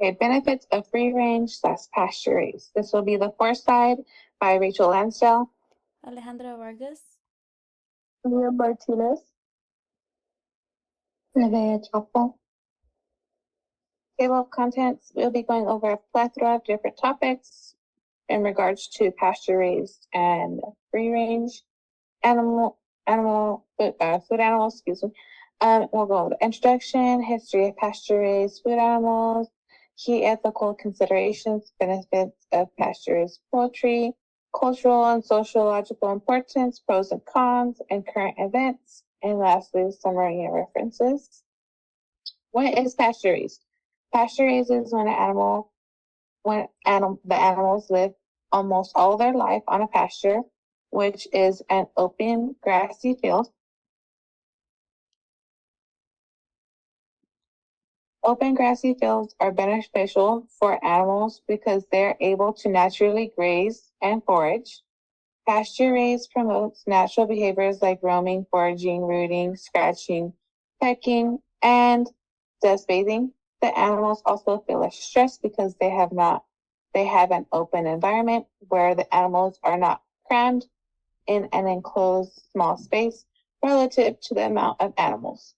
Okay, benefits of free range / pasture raised. This will be the fourth side by Rachel Lansdale, Alejandra Vargas. Leah Martinez, Nevaeh Chapo. Table of contents, we'll be going over a plethora of different topics in regards to pasture raised and free range food animals, excuse me. We'll go over the introduction, history of pasture raised food animals, key ethical considerations, benefits of pasture raised poultry, cultural and sociological importance, pros and cons, and current events, and lastly, summary and references. What is pasture raised? Pasture raised is the animals live almost all their life on a pasture, which is an open grassy field. Open grassy fields are beneficial for animals because they're able to naturally graze and forage. Pasture raised promotes natural behaviors like roaming, foraging, rooting, scratching, pecking, and dust bathing. The animals also feel less stressed because they have an open environment where the animals are not crammed in an enclosed small space relative to the amount of animals.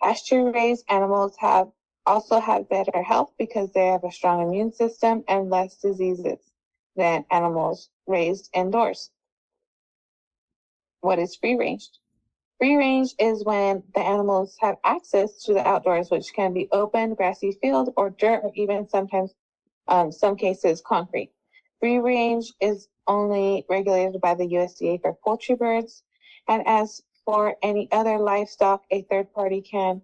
Pasture raised animals have better health because they have a strong immune system and less diseases than animals raised indoors. What is free range? Free range is when the animals have access to the outdoors, which can be open, grassy field, or dirt, or even sometimes, some cases, concrete. Free range is only regulated by the USDA for poultry birds, and as for any other livestock, a third party can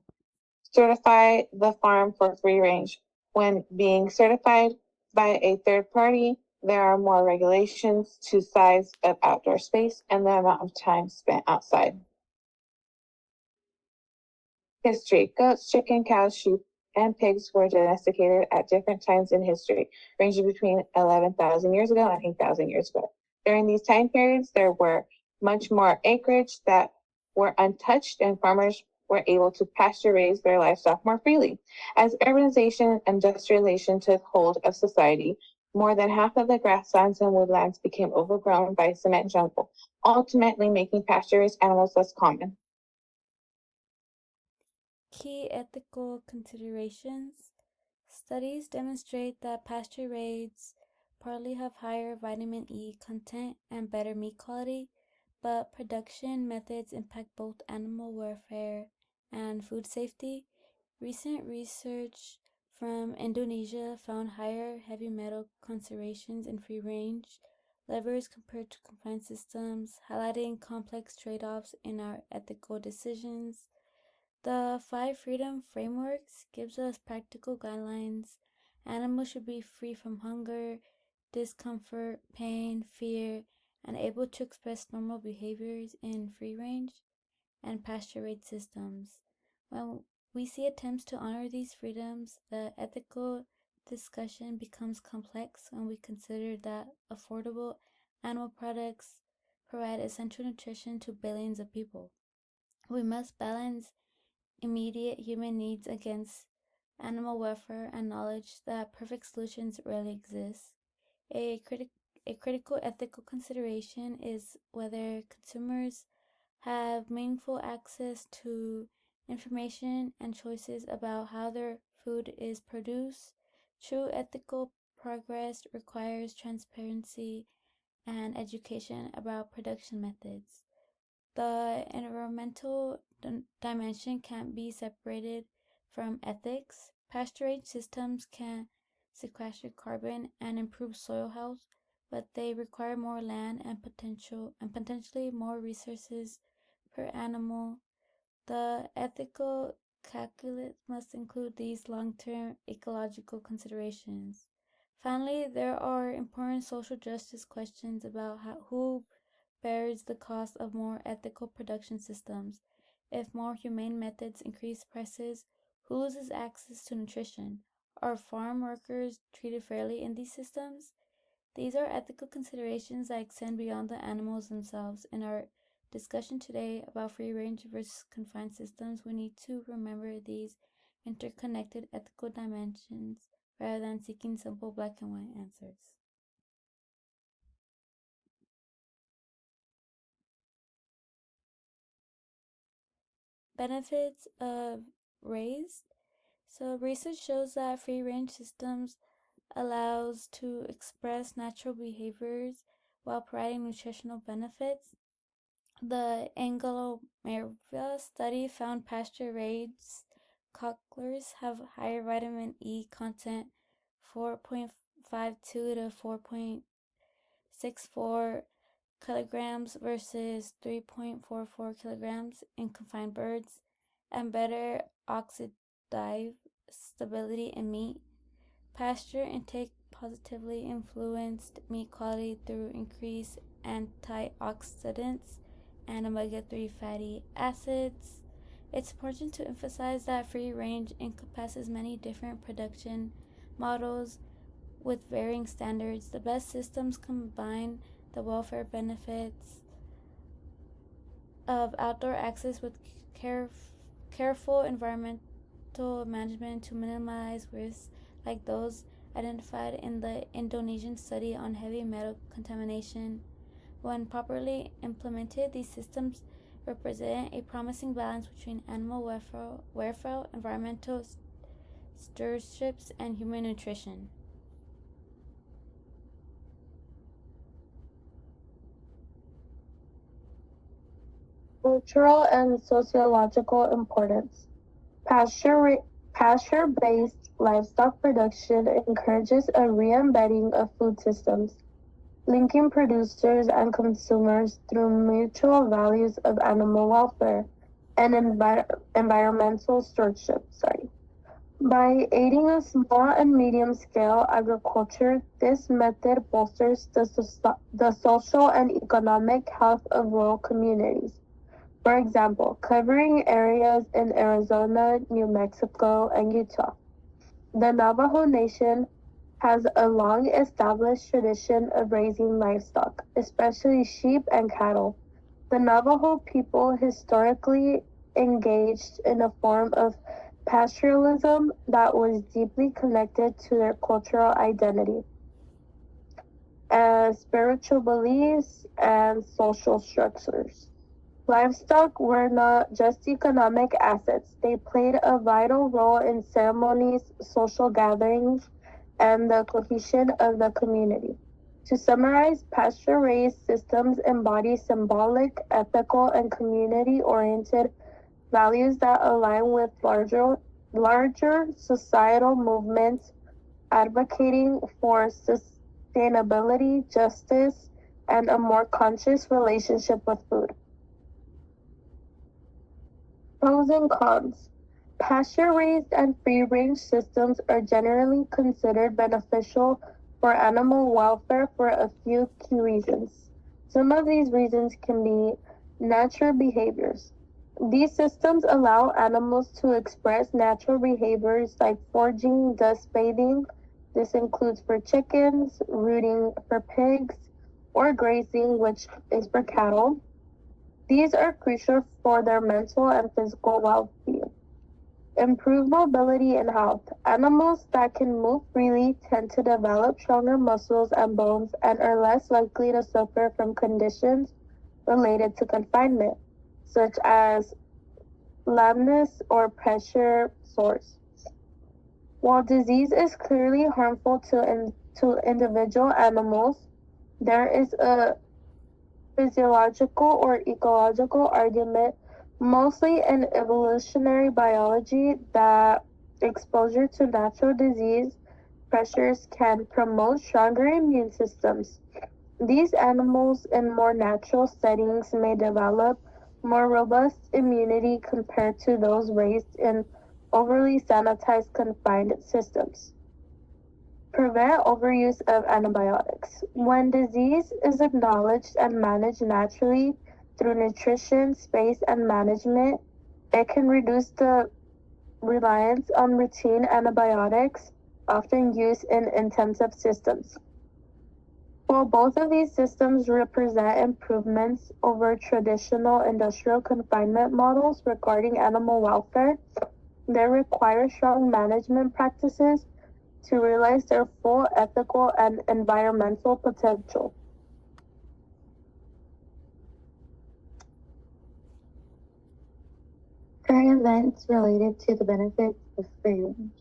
certify the farm for free range. When being certified by a third party, there are more regulations to size of outdoor space and the amount of time spent outside. History. Goats, chicken, cows, sheep, and pigs were domesticated at different times in history, ranging between 11,000 years ago and 8,000 years ago. During these time periods, there were much more acreage that were untouched, and farmers were able to pasture raise their livestock more freely. As urbanization and industrialization took hold of society, more than half of the grasslands and woodlands became overgrown by cement jungle, ultimately making pasture raised animals less common. Key ethical considerations. Studies demonstrate that pasture raised partly have higher vitamin E content and better meat quality, but production methods impact both animal welfare and food safety. Recent research from Indonesia found higher heavy metal concentrations in free range livers compared to confined systems, highlighting complex trade offs in our ethical decisions. The Five Freedom Frameworks gives us practical guidelines. Animals should be free from hunger, discomfort, pain, fear, and able to express normal behaviors in free range and pasture-raised systems. When we see attempts to honor these freedoms, the ethical discussion becomes complex when we consider that affordable animal products provide essential nutrition to billions of people. We must balance immediate human needs against animal welfare and knowledge that perfect solutions rarely exist. A, criti- a critical ethical consideration is whether consumers have meaningful access to information and choices about how their food is produced. True ethical progress requires transparency and education about production methods. The environmental dimension can't be separated from ethics. Pasture-raised systems can sequester carbon and improve soil health, but they require more land and potentially more resources per animal. The ethical calculus must include these long-term ecological considerations. Finally, there are important social justice questions about who bears the cost of more ethical production systems. If more humane methods increase prices, who loses access to nutrition? Are farm workers treated fairly in these systems? These are ethical considerations that extend beyond the animals themselves. In our discussion today about free range versus confined systems, we need to remember these interconnected ethical dimensions rather than seeking simple black and white answers. Benefits of raised. So research shows that free range systems allows to express natural behaviors while providing nutritional benefits. The Anglo-America study found pasture-raised cocklers have higher vitamin E content, 4.52 to 4.64 kilograms versus 3.44 kilograms in confined birds, and better oxidative stability in meat. Pasture intake positively influenced meat quality through increased antioxidants and omega-3 fatty acids. It's important to emphasize that free range encompasses many different production models with varying standards. The best systems combine the welfare benefits of outdoor access with careful environmental management to minimize risks like those identified in the Indonesian study on heavy metal contamination. When properly implemented, these systems represent a promising balance between animal welfare, environmental stewardship, and human nutrition. Cultural and sociological importance. Pasture-based livestock production encourages a re-embedding of food systems, linking producers and consumers through mutual values of animal welfare and environmental stewardship. By aiding a small and medium-scale agriculture, this method bolsters the social and economic health of rural communities. For example, covering areas in Arizona, New Mexico, and Utah. The Navajo Nation has a long established tradition of raising livestock, especially sheep and cattle. The Navajo people historically engaged in a form of pastoralism that was deeply connected to their cultural identity, spiritual beliefs, and social structures. Livestock were not just economic assets, they played a vital role in ceremonies, social gatherings, and the cohesion of the community. To summarize, pasture raised systems embody symbolic, ethical, and community oriented values that align with larger societal movements advocating for sustainability, justice, and a more conscious relationship with food. Pros and cons. Pasture-raised and free-range systems are generally considered beneficial for animal welfare for a few key reasons. Some of these reasons can be natural behaviors. These systems allow animals to express natural behaviors like foraging, dust bathing. This includes for chickens, rooting for pigs, or grazing, which is for cattle. These are crucial for their mental and physical well-being. Improve mobility and health. Animals that can move freely tend to develop stronger muscles and bones and are less likely to suffer from conditions related to confinement, such as lameness or pressure sores. While disease is clearly harmful to individual animals, there is a physiological or ecological argument, mostly in evolutionary biology, that exposure to natural disease pressures can promote stronger immune systems. These animals in more natural settings may develop more robust immunity compared to those raised in overly sanitized confined systems. Prevent overuse of antibiotics. When disease is acknowledged and managed naturally through nutrition, space, and management, it can reduce the reliance on routine antibiotics, often used in intensive systems. While both of these systems represent improvements over traditional industrial confinement models regarding animal welfare, They require strong management practices to realize their full ethical and environmental potential. Current events related to the benefits of free range.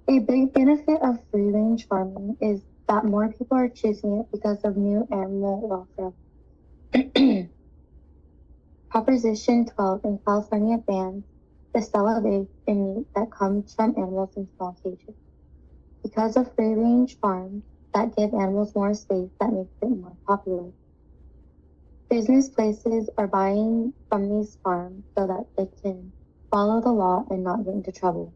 A big benefit of free range farming is that more people are choosing it because of new animal welfare. Proposition 12 in California bans the sale of eggs and meat that comes from animals in small cages. Because of free range farms that give animals more space, that makes it more popular. Business places are buying from these farms so that they can follow the law and not get into trouble.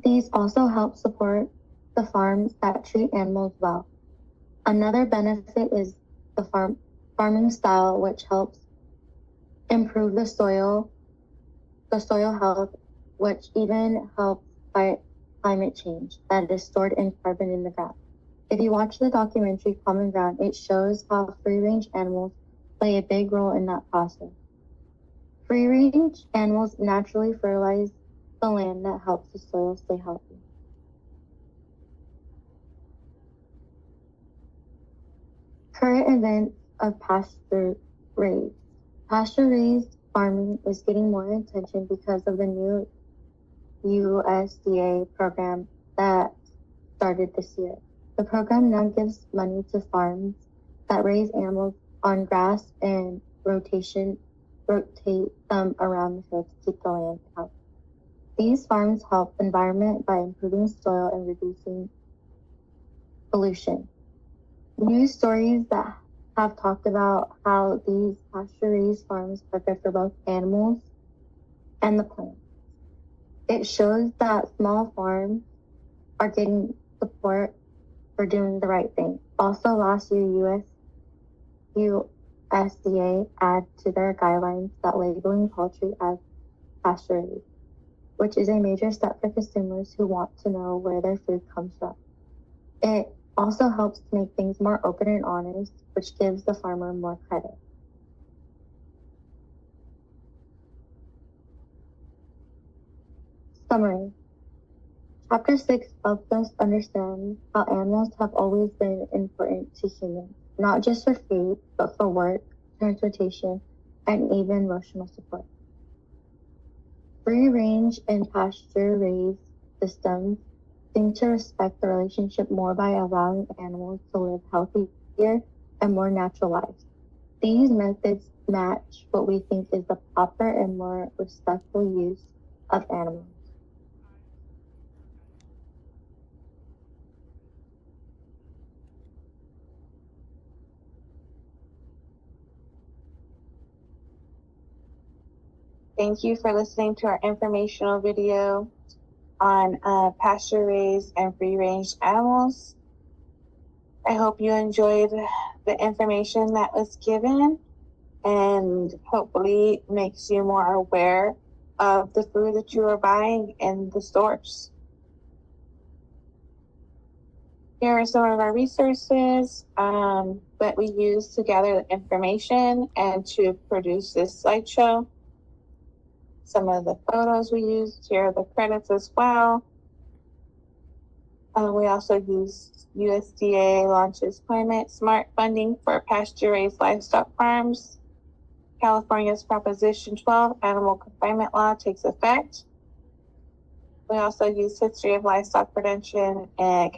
These also help support the farms that treat animals well. Another benefit is the farming style, which helps improve the soil health, which even helps fight climate change that is stored in carbon in the ground. If you watch the documentary Common Ground, it shows how free-range animals play a big role in that process. Free-range animals naturally fertilize the land that helps the soil stay healthy. Current events of pasture-raised. Pasture-raised farming is getting more attention because of the new USDA program that started this year. The program now gives money to farms that raise animals on grass and rotate them around the field to keep the land healthy. These farms help the environment by improving soil and reducing pollution. News stories that have talked about how these pasture-raised farms are good for both animals and the planet. It shows that small farms are getting support for doing the right thing. Also, last year, USDA added to their guidelines that labeling poultry as pasture-raised, which is a major step for consumers who want to know where their food comes from. It also helps to make things more open and honest, which gives the farmer more credit. Summary. Chapter 6 helps us understand how animals have always been important to humans, not just for food, but for work, transportation, and even emotional support. Free range and pasture raised systems seem to respect the relationship more by allowing animals to live healthier and more natural lives. These methods match what we think is the proper and more respectful use of animals. Thank you for listening to our informational video on pasture-raised and free-range animals. I hope you enjoyed the information that was given and hopefully makes you more aware of the food that you are buying in the stores. Here are some of our resources that we use to gather the information and to produce this slideshow. Some of the photos we used, here are the credits as well. We also use USDA launches climate smart funding for pasture-raised livestock farms. California's Proposition 12 animal confinement law takes effect. We also use history of livestock prevention at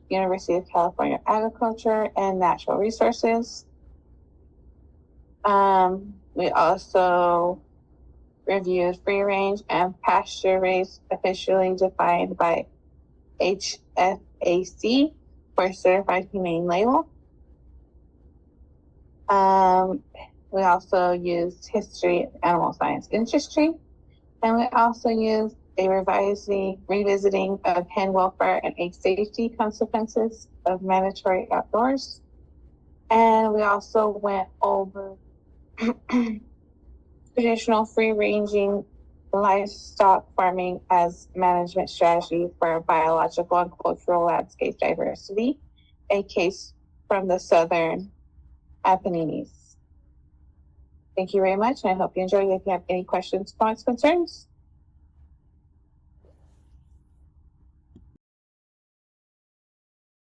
University of California Agriculture and Natural Resources. We also reviewed free range and pasture raised officially defined by HFAC for Certified Humane Label. We also used history of animal science industry, and we also used a revisiting of hen welfare and egg safety consequences of mandatory outdoors. And we also went over traditional free-ranging livestock farming as management strategy for biological and cultural landscape diversity, a case from the Southern Apennines. Thank you very much, and I hope you enjoyed it. If you have any questions, comments, concerns,